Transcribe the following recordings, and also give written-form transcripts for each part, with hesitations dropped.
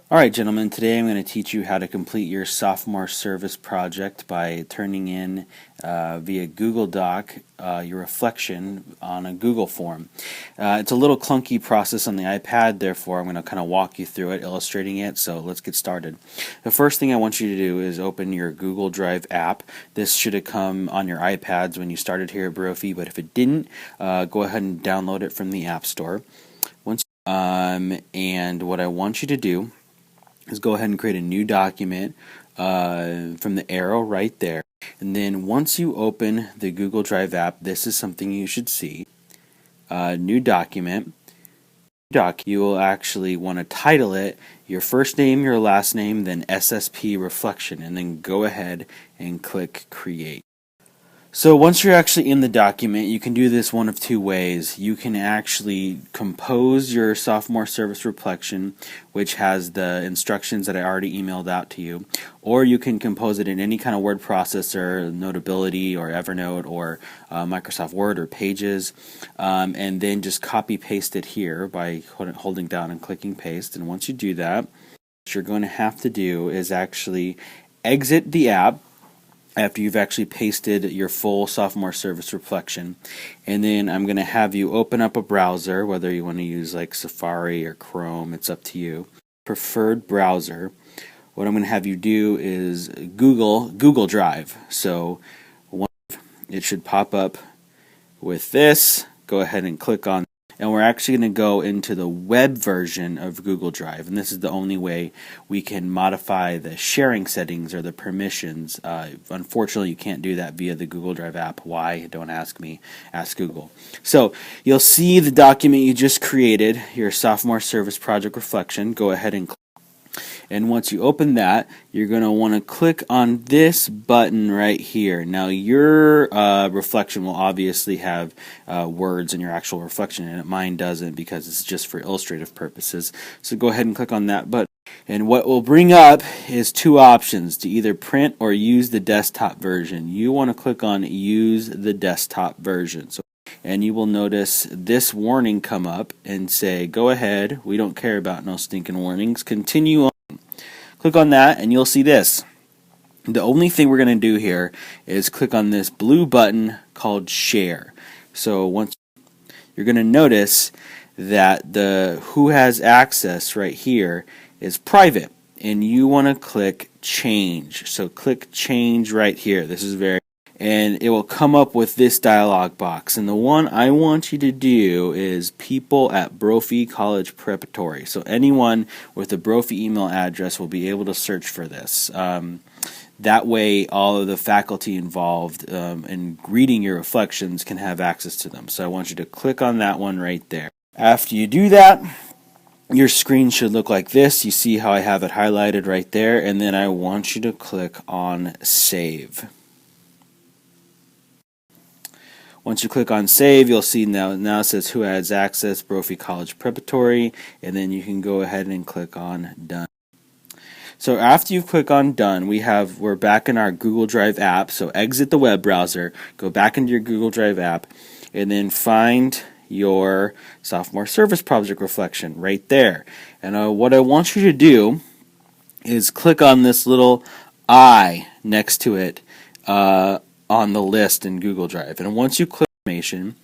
Alright gentlemen, today I'm going to teach you how to complete your sophomore service project by turning in via Google Doc your reflection on a Google form. It's a little clunky process on the iPad, therefore I'm going to kind of walk you through it, illustrating it, so let's get started. The first thing I want you to do is open your Google Drive app. This should have come on your iPads when you started here at Brophy, but if it didn't, go ahead and download it from the App Store. And what I want you to do is go ahead and create a new document from the arrow right there. And then once you open the Google Drive app, this is something you should see. New document. You will actually want to title it your first name, your last name, then SSP reflection, and then go ahead and click create. So once you're actually in the document, you can do this one of two ways. You can actually compose your sophomore service reflection, which has the instructions that I already emailed out to you, or you can compose it in any kind of word processor, Notability or Evernote or Microsoft Word or Pages, and then just copy paste it here by holding down and clicking paste. And once you do that, what you're going to have to do is actually exit the app after you've actually pasted your full sophomore service reflection, and then I'm going to have you open up a browser, whether you want to use like Safari or Chrome, it's up to you. Preferred browser. What I'm going to have you do is Google Drive. So it should pop up with this. Go ahead and click on, and we're actually going to go into the web version of Google Drive, and this is the only way we can modify the sharing settings or the permissions. Unfortunately, you can't do that via the Google Drive app. Why? Don't ask me, ask Google. So you'll see the document you just created, your sophomore service project reflection. Go ahead and click. And once you open that, you're going to want to click on this button right here. Now your reflection will obviously have words in your actual reflection, and mine doesn't because it's just for illustrative purposes. So go ahead and click on that button. And what will bring up is two options, to either print or use the desktop version. You want to click on use the desktop version. And you will notice this warning come up and say, go ahead, we don't care about no stinking warnings, continue on. Click on that and you'll see this. The only thing we're going to do here is click on this blue button called share. So once you're going to notice that the who has access right here is private, and you want to click change. So click change right here. This is very, and it will come up with this dialog box, and the one I want you to do is people at Brophy College Preparatory. So anyone with a Brophy email address will be able to search for this. That way all of the faculty involved in reading your reflections can have access to them. So I want you to click on that one right there. After you do that, your screen should look like this. You see how I have it highlighted right there, and then I want you to click on save. Once you click on save, you'll see now it says who has access, Brophy College Preparatory, and then you can go ahead and click on done. So after you click on done, we're back in our Google Drive app. So exit the web browser, go back into your Google Drive app, and then find your sophomore service project reflection right there. And what I want you to do is click on this little I next to it on the list in Google Drive. And once you click information,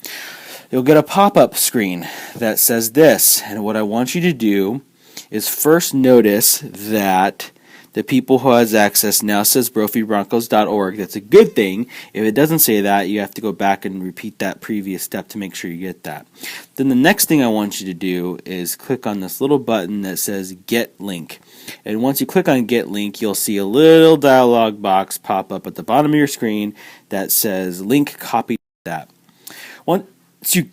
you'll get a pop-up screen that says this. And what I want you to do is first notice that the people who has access now says BrophyBroncos.org. That's a good thing. If it doesn't say that, you have to go back and repeat that previous step to make sure you get that. Then the next thing I want you to do is click on this little button that says Get Link. And once you click on Get Link, you'll see a little dialog box pop up at the bottom of your screen that says Link Copy that. Once you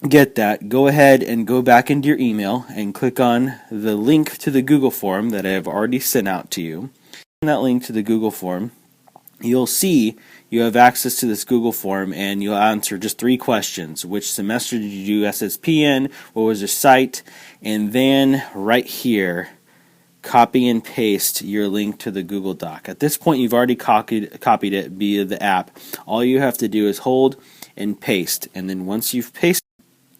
get that, go ahead and go back into your email and click on the link to the Google form that I have already sent out to you. In that link to the Google form, you'll see you have access to this Google form, and you'll answer just 3 questions. Which semester did you do SSP in? What was your site? And then right here, copy and paste your link to the Google Doc. At this point, you've already copied it via the app. All you have to do is hold and paste, and then once you've pasted,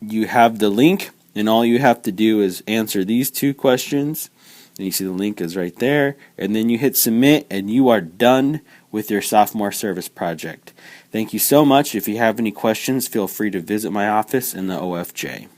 you have the link, and all you have to do is answer these 2 questions, and you see the link is right there, and then you hit submit and you are done with your sophomore service project. Thank you so much. If you have any questions, feel free to visit my office in the OFJ.